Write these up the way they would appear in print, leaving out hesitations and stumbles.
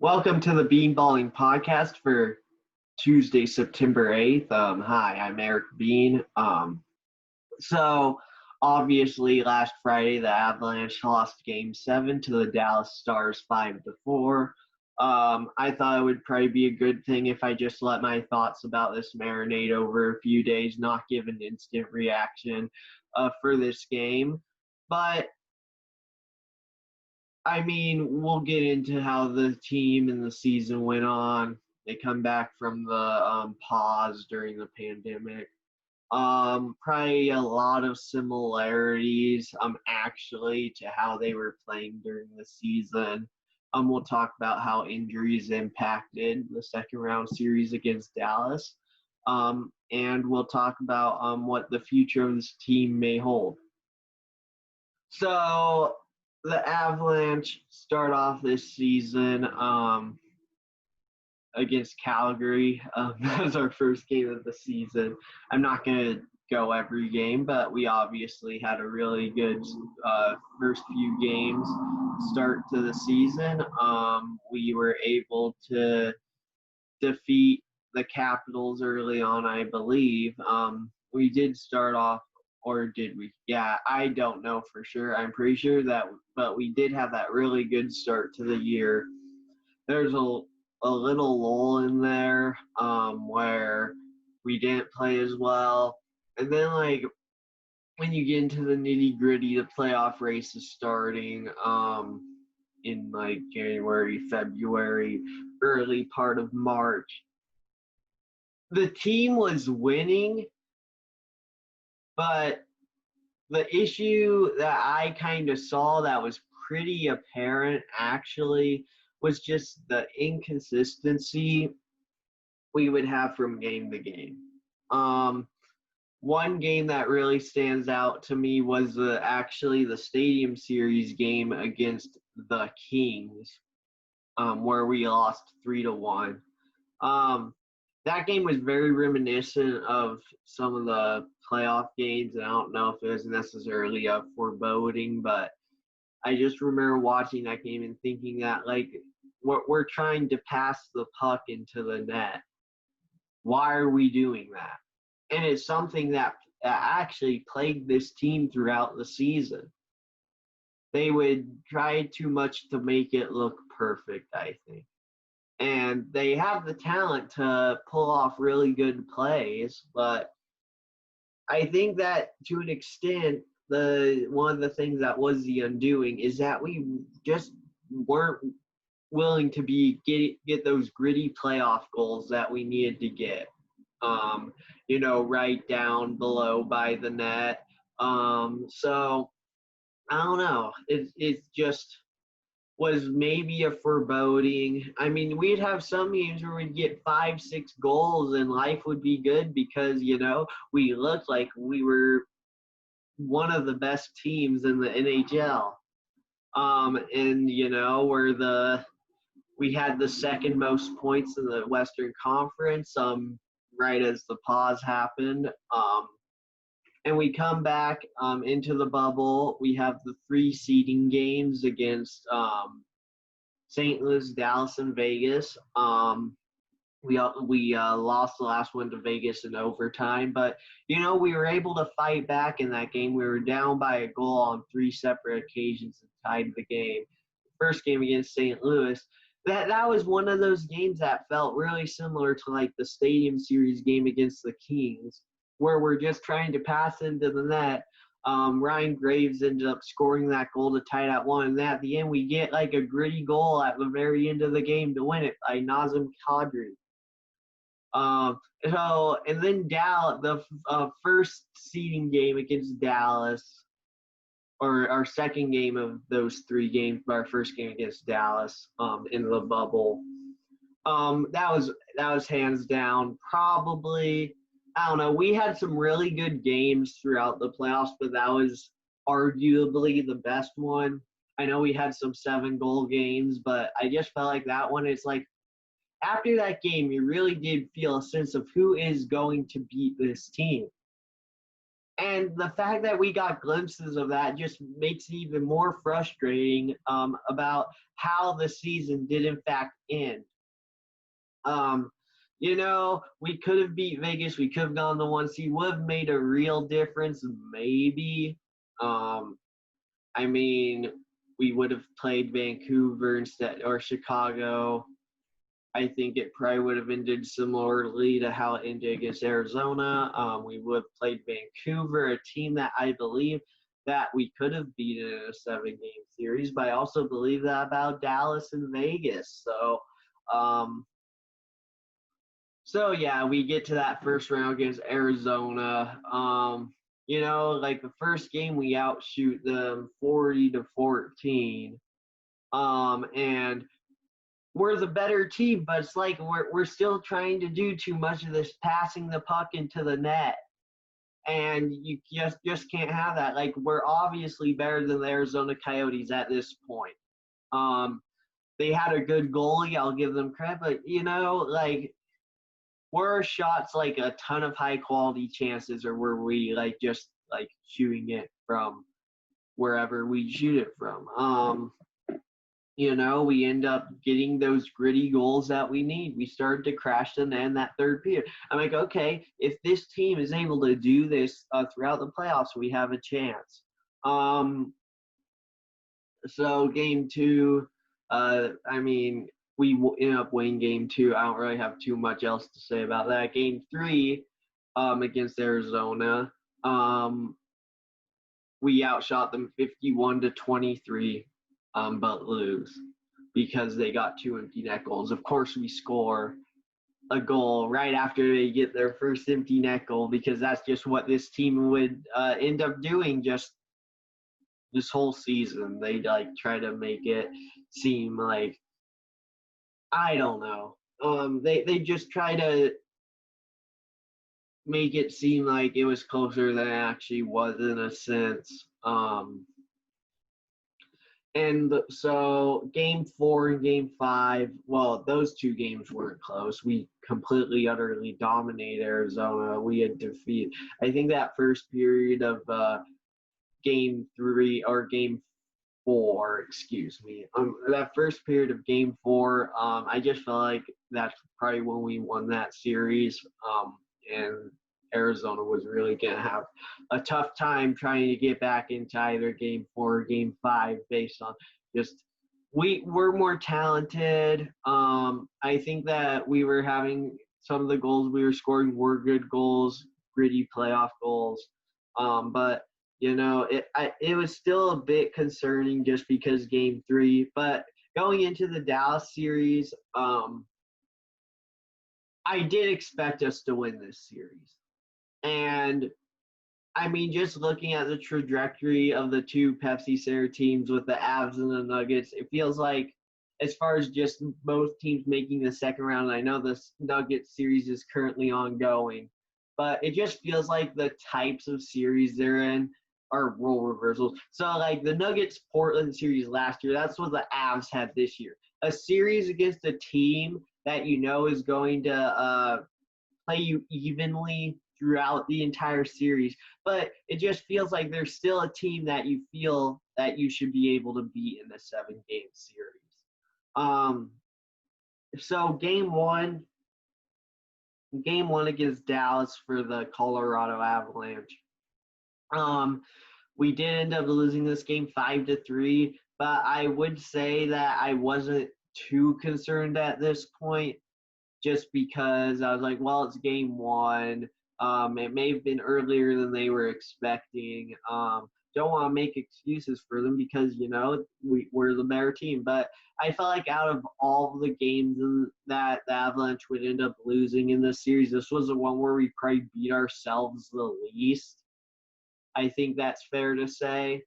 Welcome to the Beanballing Podcast for Tuesday, September 8th. Hi, I'm Eric Bean. So obviously last Friday the Avalanche lost Game 7 to the Dallas Stars 5-4. I thought it would probably be a good thing if I just let my thoughts about this marinate over a few days, not give an instant reaction for this game. But I mean, we'll get into how the team and the season went on. They come back from the pause during the pandemic. Probably a lot of similarities, actually, to how they were playing during the season. We'll talk about how injuries impacted the second round series against Dallas. And we'll talk about what the future of this team may hold. So the Avalanche start off this season against Calgary. That was our first game of the season. I'm not going to go every game, but we obviously had a really good first few games start to the season. We were able to defeat the Capitals early on, I believe. We did start off, or did we? Yeah, I don't know for sure. I'm pretty sure that, but we did have that really good start to the year. There's a little lull in there where we didn't play as well. And then, like, when you get into the nitty gritty, the playoff race is starting in like January, February, early part of March. The team was winning, but the issue that I kind of saw that was pretty apparent actually was just the inconsistency we would have from game to game. One game that really stands out to me was actually the Stadium Series game against the Kings, where we lost 3-1. That game was very reminiscent of some of the playoff games, and I don't know if it was necessarily a foreboding, but I just remember watching that game and thinking that, like, we're trying to pass the puck into the net. Why are we doing that? And it's something that actually plagued this team throughout the season. They would try too much to make it look perfect, I think. And they have the talent to pull off really good plays, but I think that to an extent, one of the things that was the undoing is that we just weren't willing to get those gritty playoff goals that we needed to get. Right down below by the net. So I don't know. It just was maybe a foreboding. I mean, we'd have some games where we'd get 5-6 goals and life would be good because, we looked like we were one of the best teams in the NHL. We had the second most points in the Western Conference, right as the pause happened. And we come back into the bubble. We have the 3 seeding games against St. Louis, Dallas, and Vegas. We lost the last one to Vegas in overtime, but we were able to fight back in that game. We were down by a goal on 3 separate occasions and tied the game. First game against St. Louis, that was one of those games that felt really similar to like the Stadium Series game against the Kings, where we're just trying to pass into the net. Ryan Graves ended up scoring that goal to tie it at 1, and then at the end we get like a gritty goal at the very end of the game to win it by Nazem Kadri. And then Dallas, the first seeding game against Dallas, or our second game of those 3 games, but our first game against Dallas in the bubble. That was hands down probably, I don't know, we had some really good games throughout the playoffs, but that was arguably the best one. I know we had some 7-goal games, but I just felt like that one, it's like after that game, you really did feel a sense of who is going to beat this team. And the fact that we got glimpses of that just makes it even more frustrating about how the season did in fact end. Um, we could have beat Vegas. We could have gone the 1 seed. Would have made a real difference, maybe. Um, I mean, we would have played Vancouver instead or Chicago. I think it probably would have ended similarly to how it ended against Arizona. We would have played Vancouver, a team that I believe that we could have beaten in a 7-game series, but I also believe that about Dallas and Vegas. Um, yeah, we get to that first round against Arizona. Like the first game we outshoot them 40-14. And we're the better team, but it's like we're still trying to do too much of this passing the puck into the net. And you just can't have that. Like, we're obviously better than the Arizona Coyotes at this point. They had a good goalie, I'll give them credit, but like, were shots like a ton of high quality chances, or were we like just like shooting it from wherever we shoot it from? We end up getting those gritty goals that we need. We started to crash the net in that third period. I'm like, okay, if this team is able to do this throughout the playoffs, we have a chance. So game 2, we ended up winning game 2. I don't really have too much else to say about that. Game 3 against Arizona, we outshot them 51-23, but lose because they got 2 empty net goals. Of course, we score a goal right after they get their first empty net goal, because that's just what this team would end up doing just this whole season. They like try to make it seem like, I don't know. They just try to make it seem like it was closer than it actually was in a sense. And so game 4 and game 5, well, those 2 games weren't close. We completely, utterly dominated Arizona. We had defeated, I think that first period of game 3 or game 4, excuse me. That first period of game 4, I just felt like that's probably when we won that series. And Arizona was really going to have a tough time trying to get back into either game 4 or game 5 based on just we're more talented. I think that we were having some of the goals we were scoring were good goals, gritty playoff goals. But it was still a bit concerning just because game 3. But going into the Dallas series, I did expect us to win this series. And I mean, just looking at the trajectory of the 2 Pepsi Center teams with the Avs and the Nuggets, it feels like, as far as just both teams making the second round, I know this Nuggets series is currently ongoing, but it just feels like the types of series they're in are role reversals. So, like the Nuggets-Portland series last year, that's what the Avs had this year. A series against a team that is going to play you evenly throughout the entire series, but it just feels like there's still a team that you feel that you should be able to beat in the 7-game series. So game one against Dallas for the Colorado Avalanche. We did end up losing this game 5-3, but I would say that I wasn't too concerned at this point, just because I was like, well, it's game 1. It may have been earlier than they were expecting. Don't want to make excuses for them because, we're the better team. But I felt like out of all the games that the Avalanche would end up losing in this series, this was the one where we probably beat ourselves the least. I think that's fair to say.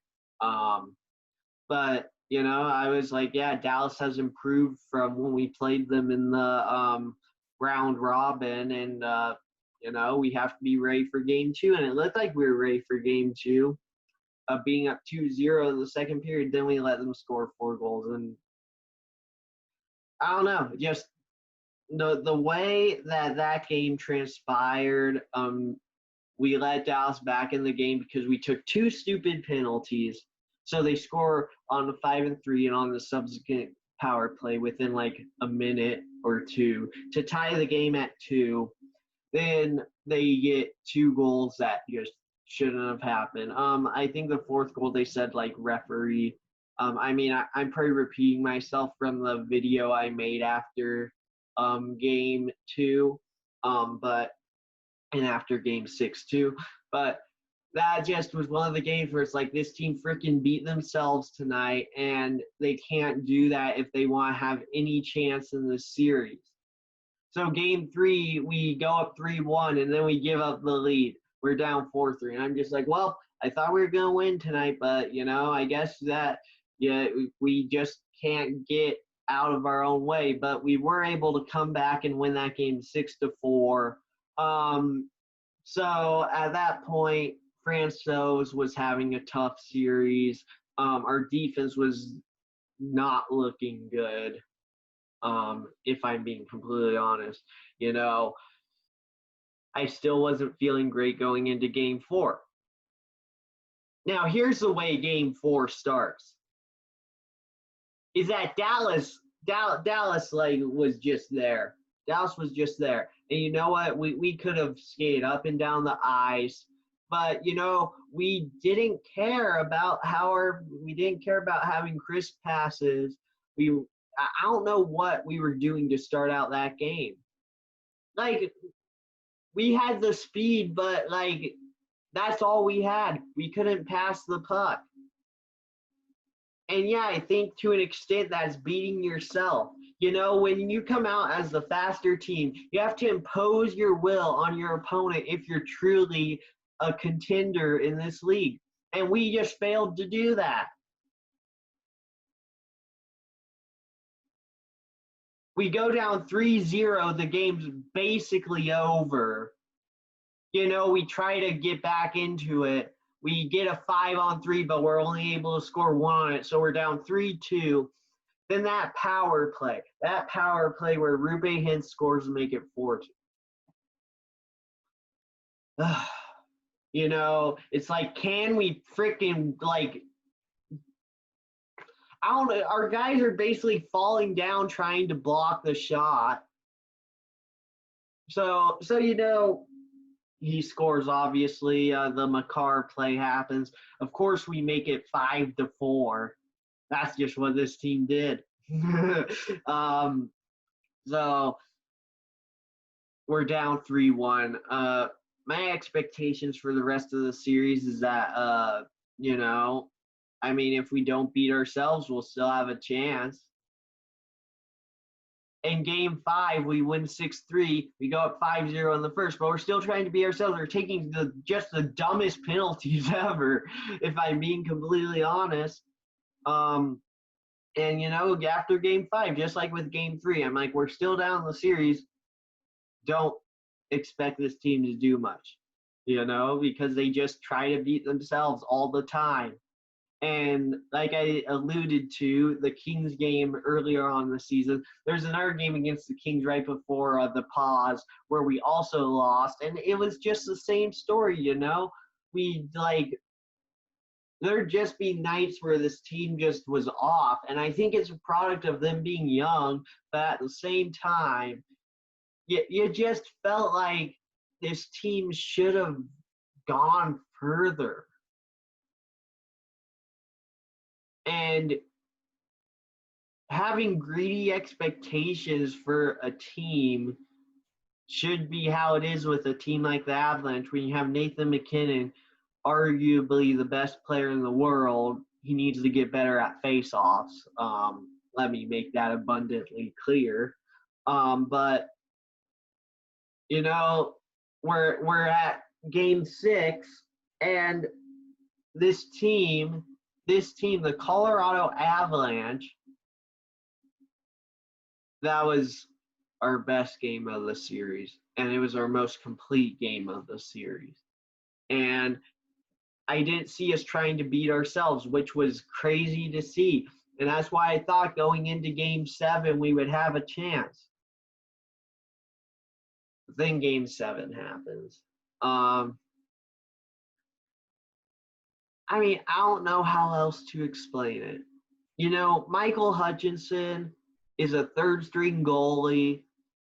But, I was like, yeah, Dallas has improved from when we played them in the round robin, and we have to be ready for game 2, and it looked like we were ready for game 2, being up 2-0 in the second period. Then we let them score 4 goals, and I don't know, just the way that game transpired, we let Dallas back in the game because we took 2 stupid penalties. So they score on the 5-3 and on the subsequent power play within like a minute or two to tie the game at 2. Then they get 2 goals that just shouldn't have happened. I think the 4th goal they said like referee. I'm probably repeating myself from the video I made after game 2, and after game 6 too. But that just was one of the games where it's like this team freaking beat themselves tonight, and they can't do that if they want to have any chance in the series. So game 3, we go up 3-1, and then we give up the lead. We're down 4-3, and I'm just like, well, I thought we were gonna win tonight, but I guess that we just can't get out of our own way. But we were able to come back and win that game 6-4. So at that point, Francouz was having a tough series. Our defense was not looking good, if I'm being completely honest. I still wasn't feeling great going into game 4. Now, here's the way game 4 starts. Is that Dallas was just there. Dallas was just there. And you know what? We could have skated up and down the ice, but we didn't care about having crisp passes. I don't know what we were doing to start out that game. Like, we had the speed, but that's all we had. We couldn't pass the puck. And yeah, I think to an extent that's beating yourself. When you come out as the faster team, you have to impose your will on your opponent if you're truly a contender in this league. And we just failed to do that. We go down 3-0, the game's basically over. We try to get back into it. We get a 5-on-3, but we're only able to score 1 on it, so we're down 3-2. Then that power play where Rube Hintz scores and make it 4-2. It's like, can we freaking I don't know. Our guys are basically falling down trying to block the shot. So he scores, obviously. The Makar play happens. Of course, we make it 5-4. That's just what this team did. So we're down 3-1. My expectations for the rest of the series is that, if we don't beat ourselves, we'll still have a chance. In game 5, we win 6-3. We go up 5-0 in the first, but we're still trying to beat ourselves. We're taking just the dumbest penalties ever, if I'm being completely honest. After game 5, just like with game 3, I'm like, we're still down in the series. Don't expect this team to do much, because they just try to beat themselves all the time. And like I alluded to, the Kings game earlier on the season, there's another game against the Kings right before the pause where we also lost. And it was just the same story, there'd just be nights where this team just was off. And I think it's a product of them being young, but at the same time, you just felt like this team should have gone further. And having greedy expectations for a team should be how it is with a team like the Avalanche. When you have Nathan MacKinnon, arguably the best player in the world, he needs to get better at face-offs. Let me make that abundantly clear. But we're at game 6, and this team, the Colorado Avalanche, that was our best game of the series, and it was our most complete game of the series. And I didn't see us trying to beat ourselves, which was crazy to see. And that's why I thought going into game 7 we would have a chance. Then game 7 happens. I mean, I don't know how else to explain it. You know, Michael Hutchinson is a third string goalie.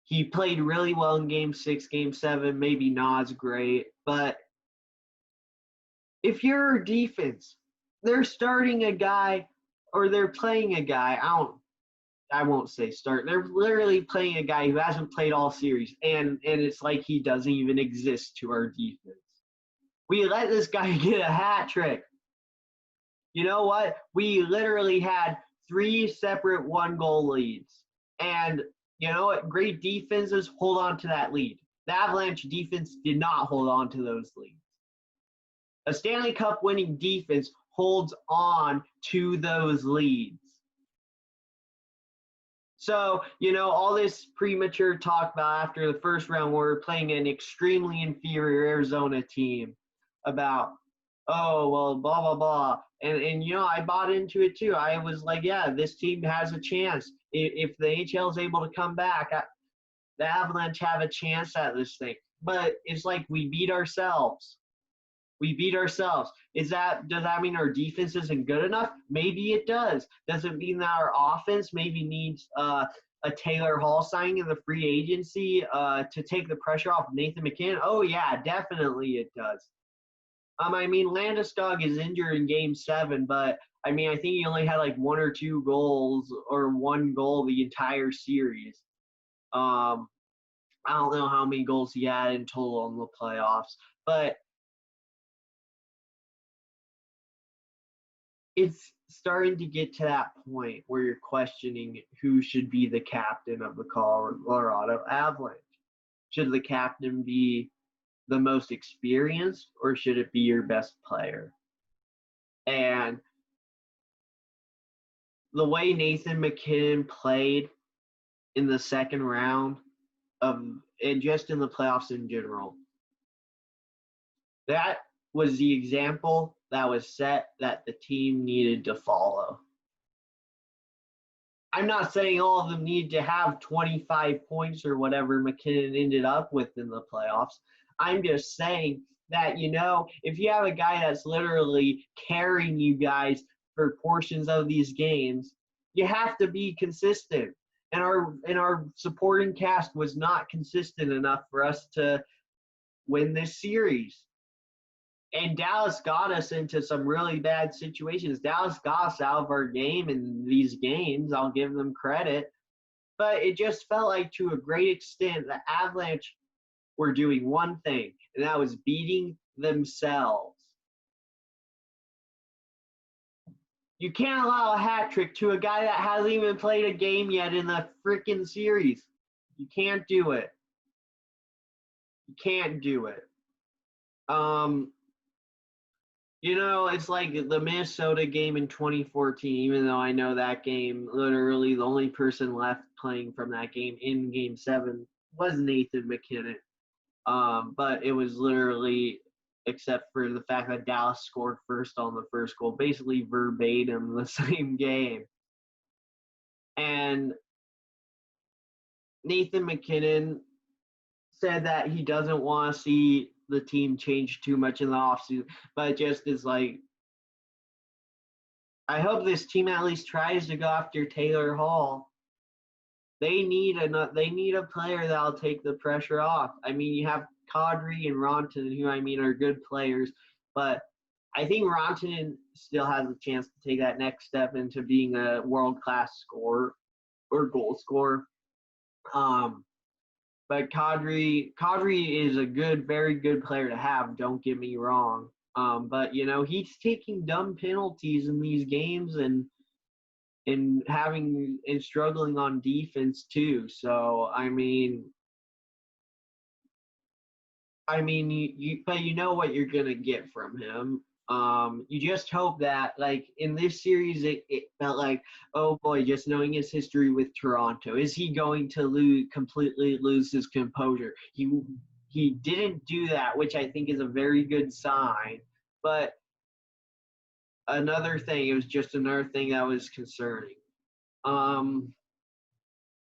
He played really well in game 6, game 7, maybe not as great. But if you're defense, they're starting a guy or they're playing a guy. I won't say start. They're literally playing a guy who hasn't played all series, and it's like he doesn't even exist to our defense. We let this guy get a hat trick. You know what? We literally had 3 separate 1-goal leads. And you know what? Great defenses hold on to that lead. The Avalanche defense did not hold on to those leads. A Stanley Cup winning defense holds on to those leads. So, you know, all this premature talk about after the first round, we're playing an extremely inferior Arizona team about, oh, well, blah, blah, blah. And you know, I bought into it too. I was like, yeah, this team has a chance. If the HL is able to come back, the Avalanche have a chance at this thing. But it's like we beat ourselves. We beat ourselves. Does that mean our defense isn't good enough? Maybe it does. Does it mean that our offense maybe needs a Taylor Hall signing in the free agency to take the pressure off Nathan MacKinnon? Oh yeah, definitely it does. I mean, Landeskog is injured in Game 7, but I mean, I think he only had like 1 or 2 goals or 1 goal the entire series. I don't know how many goals he had in total in the playoffs, but it's starting to get to that point where you're questioning who should be the captain of the Colorado Avalanche. Should the captain be the most experienced, or should it be your best player? And the way Nathan MacKinnon played in the second round of and just in the playoffs in general, that was the example that was set that the team needed to follow. I'm not saying all of them need to have 25 points or whatever MacKinnon ended up with in the playoffs. I'm just saying that, you know, if you have a guy that's literally carrying you guys for portions of these games, you have to be consistent. And our supporting cast was not consistent enough for us to win this series. And Dallas got us into some really bad situations. Dallas got us out of our game in these games. I'll give them credit. But it just felt like, to a great extent, the Avalanche were doing one thing, and that was beating themselves. You can't allow a hat trick to a guy that hasn't even played a game yet in the freaking series. You can't do it. You can't do it. You know, it's like the Minnesota game in 2014, even though I know that game, literally the only person left playing from that game in Game 7 was Nathan MacKinnon. But it was literally, except for the fact that Dallas scored first on the first goal, basically verbatim the same game. And Nathan MacKinnon said that he doesn't want to see the team change too much in the offseason, but just is like, I hope this team at least tries to go after Taylor Hall. They need a player that'll take the pressure off. I mean, you have Kadri and Rantanen, who I mean are good players, but I think Rantanen still has a chance to take that next step into being a world-class scorer or goal scorer. But Kadri is a good, very good player to have. Don't get me wrong. But you know, he's taking dumb penalties in these games and struggling on defense too. So I mean, but you know what you're gonna get from him. You just hope that, like in this series, it felt like, oh boy, just knowing his history with Toronto, is he going to completely lose his composure? He didn't do that, which I think is a very good sign. But it was just another thing that was concerning.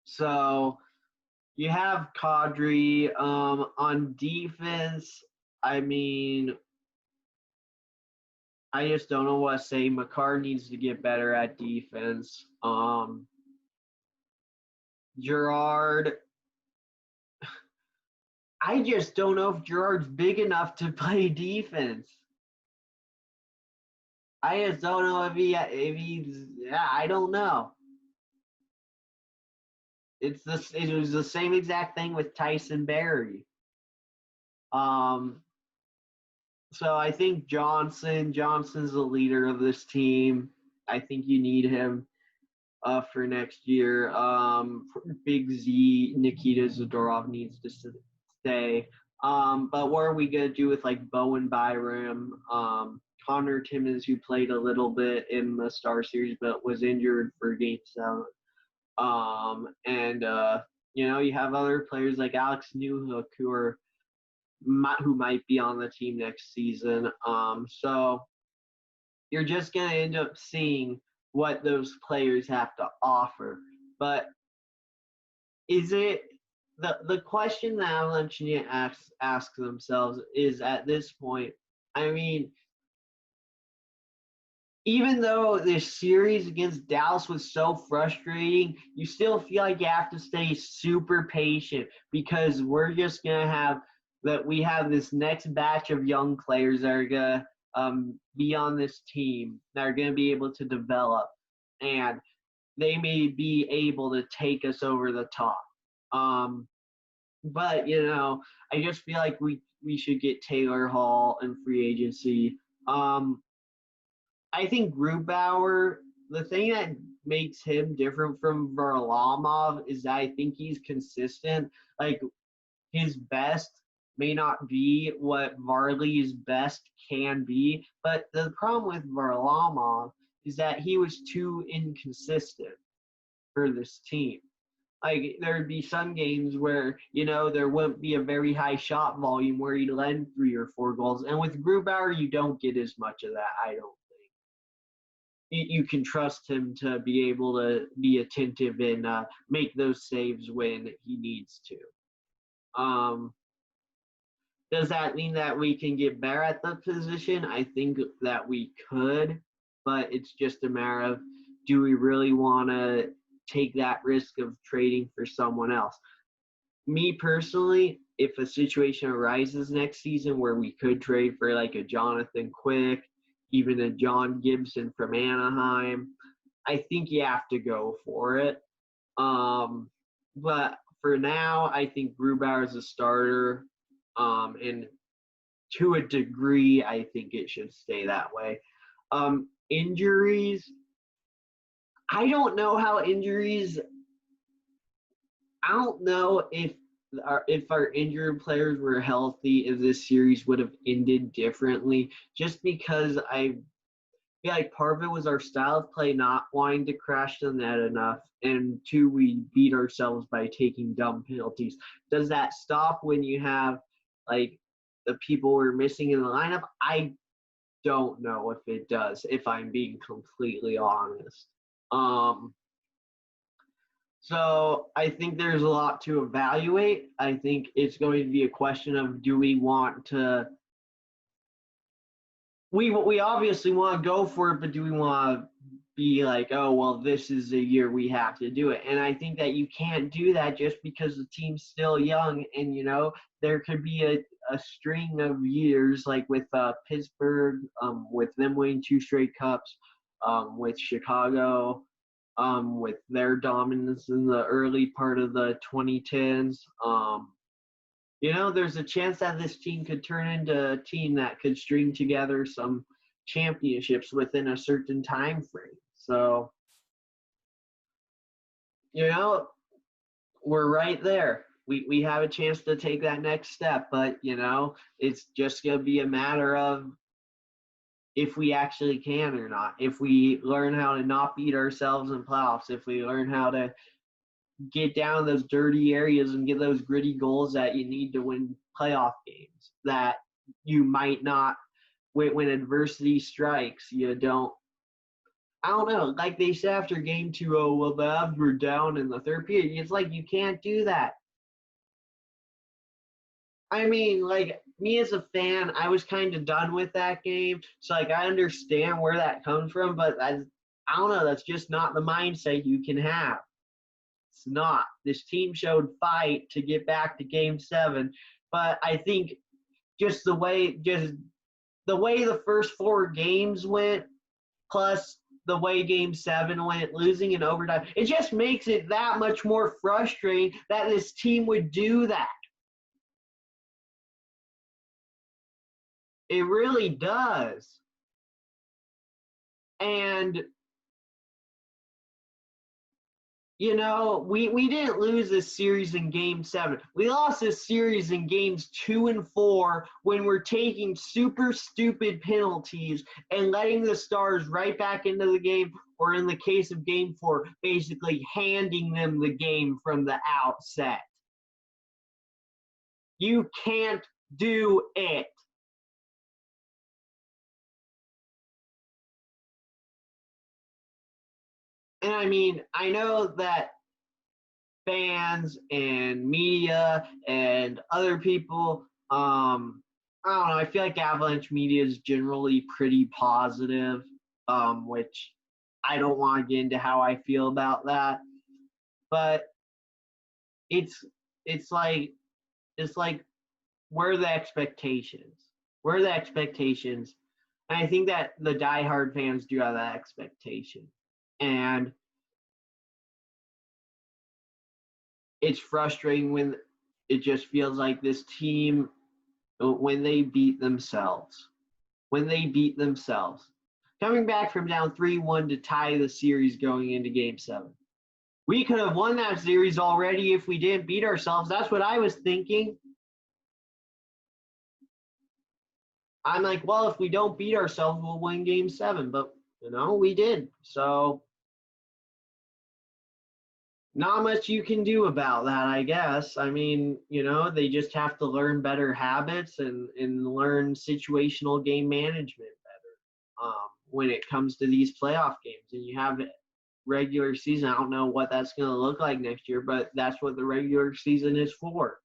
So you have Kadri on defense. I mean, I just don't know what to say. McCarr needs to get better at defense. Gerard, I just don't know if Gerard's big enough to play defense. I just don't know if he's yeah, I don't know. It was the same exact thing with Tyson Berry. So I think Johnson's the leader of this team. I think you need him for next year. Big Z, Nikita Zadorov needs to stay. But what are we gonna do with like Bowen Byram, Connor Timmons, who played a little bit in the Star Series but was injured for Game 7. And you have other players like Alex Newhook who might be on the team next season. So you're just gonna end up seeing what those players have to offer. But is it the question that Avalanche need to ask themselves is at this point, I mean, even though this series against Dallas was so frustrating, you still feel like you have to stay super patient because we're just going to we have this next batch of young players that are going to be on this team that are going to be able to develop, and they may be able to take us over the top. But, I just feel like we should get Taylor Hall in free agency. I think Grubauer, the thing that makes him different from Varlamov is that I think he's consistent. Like, his best may not be what Varley's best can be, but the problem with Varlamov is that he was too inconsistent for this team. Like, there'd be some games where, there wouldn't be a very high shot volume where he'd lend 3 or 4 goals. And with Grubauer, you don't get as much of that, I don't. You can trust him to be able to be attentive and make those saves when he needs to. Does that mean that we can get better at the position? I think that we could, but it's just a matter of, do we really want to take that risk of trading for someone else? Me personally, if a situation arises next season where we could trade for like a Jonathan Quick, even a John Gibson from Anaheim, I think you have to go for it. But for now, I think Grubauer is a starter, and to a degree, I think it should stay that way. Injuries, I don't know how injuries. I don't know if our injured players were healthy, if this series would have ended differently, just because I feel like part of it was our style of play not wanting to crash the net enough, and 2, we beat ourselves by taking dumb penalties. Does that stop when you have like the people we're missing in the lineup? I don't know if it does, if I'm being completely honest. So I think there's a lot to evaluate. I think it's going to be a question of, do we want to – we obviously want to go for it, but do we want to be like, oh, well, this is the year we have to do it? And I think that you can't do that just because the team's still young, and, there could be a string of years like with Pittsburgh, with them winning 2 straight cups, with Chicago, with their dominance in the early part of the 2010s. There's a chance that this team could turn into a team that could string together some championships within a certain time frame. So, we're right there. We have a chance to take that next step, but, it's just going to be a matter of if we actually can or not, if we learn how to not beat ourselves in playoffs, if we learn how to get down those dirty areas and get those gritty goals that you need to win playoff games, that you might not, when adversity strikes, you don't, I don't know, like they said after game 2, oh, well, the Avs were down in the third period. It's like, you can't do that. I mean, like, me as a fan, I was kind of done with that game. So like I understand where that comes from, but I don't know. That's just not the mindset you can have. It's not. This team showed fight to get back to Game 7, but I think just the way the first 4 games went, plus the way Game 7 went, losing in overtime, it just makes it that much more frustrating that this team would do that. It really does. And, we didn't lose this series in Game 7. We lost this series in Games 2 and 4 when we're taking super stupid penalties and letting the Stars right back into the game, or in the case of Game 4, basically handing them the game from the outset. You can't do it. And I mean, I know that fans and media and other people, I don't know, I feel like Avalanche media is generally pretty positive, which I don't want to get into how I feel about that. But it's like where are the expectations? Where are the expectations? And I think that the diehard fans do have that expectation. And it's frustrating when it just feels like this team, when they beat themselves, coming back from down 3-1 to tie the series going into Game 7. We could have won that series already if we didn't beat ourselves. That's what I was thinking. I'm like, well, if we don't beat ourselves, we'll win Game 7. But, we did. So not much you can do about that, I guess. I mean, they just have to learn better habits and learn situational game management better when it comes to these playoff games. And you have regular season. I don't know what that's going to look like next year, but that's what the regular season is for.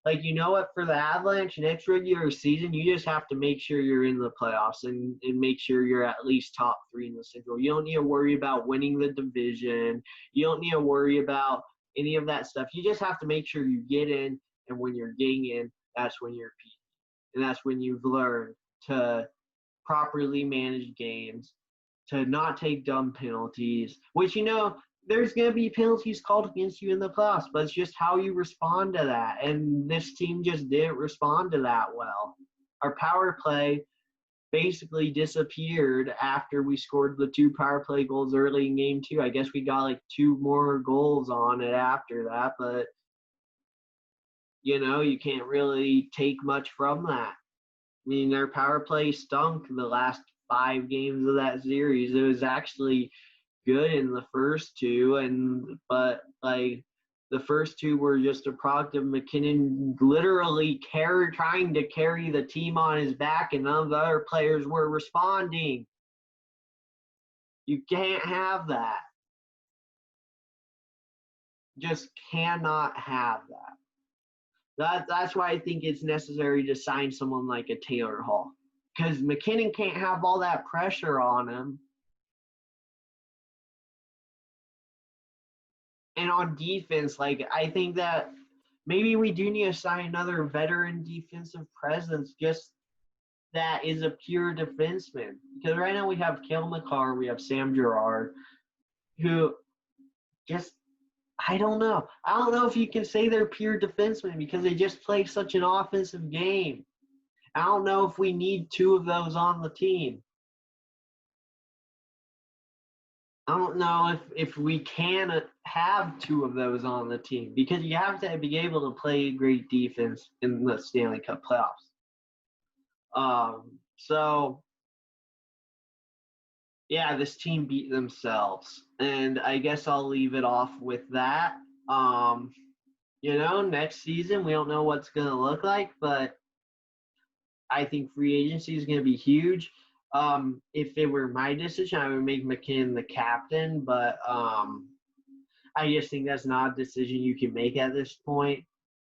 Like, what, for the Avalanche next regular season, you just have to make sure you're in the playoffs and make sure you're at least top 3 in the Central. You don't need to worry about winning the division. You don't need to worry about any of that stuff. You just have to make sure you get in, and when you're getting in, that's when you're peaking. And that's when you've learned to properly manage games, to not take dumb penalties, which, there's going to be penalties called against you in the playoffs, but it's just how you respond to that. And this team just didn't respond to that well. Our power play basically disappeared after we scored the 2 power play goals early in Game 2. I guess we got like 2 more goals on it after that, but, you can't really take much from that. I mean, their power play stunk the last 5 games of that series. It was actually good in the first 2, but like the first 2 were just a product of McKinnon literally trying to carry the team on his back, and none of the other players were responding. You can't have that. Just cannot have that. That's why I think it's necessary to sign someone like a Taylor Hall, because McKinnon can't have all that pressure on him. And on defense, like, I think that maybe we do need to sign another veteran defensive presence, just that is a pure defenseman. Because right now we have Cale Makar, we have Sam Girard, who just, I don't know. I don't know if you can say they're pure defensemen because they just play such an offensive game. I don't know if we need 2 of those on the team. I don't know if we can have 2 of those on the team, because you have to be able to play great defense in the Stanley Cup playoffs. So, yeah, this team beat themselves, and I guess I'll leave it off with that. Next season, we don't know what's going to look like, but I think free agency is going to be huge. If it were my decision, I would make McKinnon the captain, but I just think that's not a decision you can make at this point.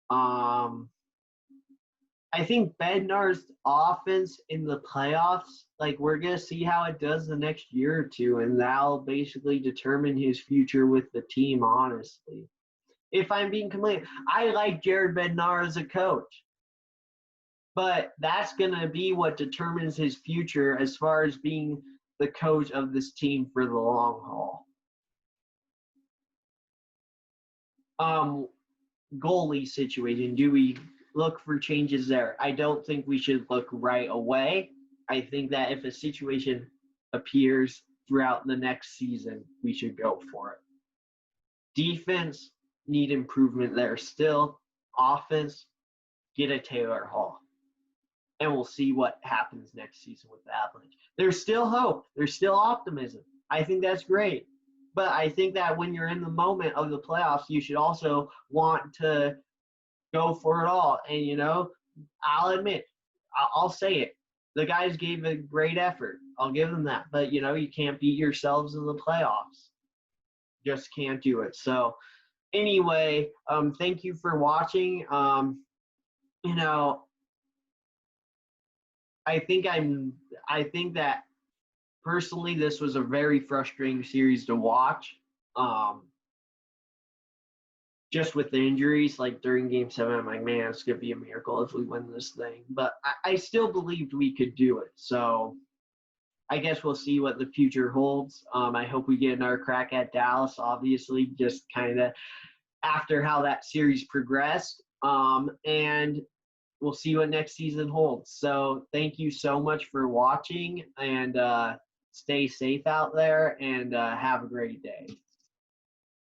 I I think Bednar's offense in the playoffs, like we're gonna see how it does the next year or two, and that'll basically determine his future with the team. Honestly, if I'm being completely, I like Jared Bednar as a coach, but that's gonna be what determines his future as far as being the coach of this team for the long haul. Goalie situation. Do we look for changes there? I don't think we should look right away. I think that if a situation appears throughout the next season, we should go for it. Defense, need improvement there still. Offense, get a Taylor Hall. And we'll see what happens next season with the Avalanche. There's still hope. There's still optimism. I think that's great. But I think that when you're in the moment of the playoffs, you should also want to go for it all. And, you know, I'll admit, I'll say it. The guys gave a great effort. I'll give them that. But, you know, you can't beat yourselves in the playoffs. Just can't do it. So, anyway, thank you for watching. You know, I think that personally, this was a very frustrating series to watch. Just with the injuries, like during Game 7, I'm like, man, it's going to be a miracle if we win this thing. But I still believed we could do it. So I guess we'll see what the future holds. I hope we get another crack at Dallas, obviously, just kind of after how that series progressed. And we'll see what next season holds. So thank you so much for watching, and stay safe out there, and have a great day.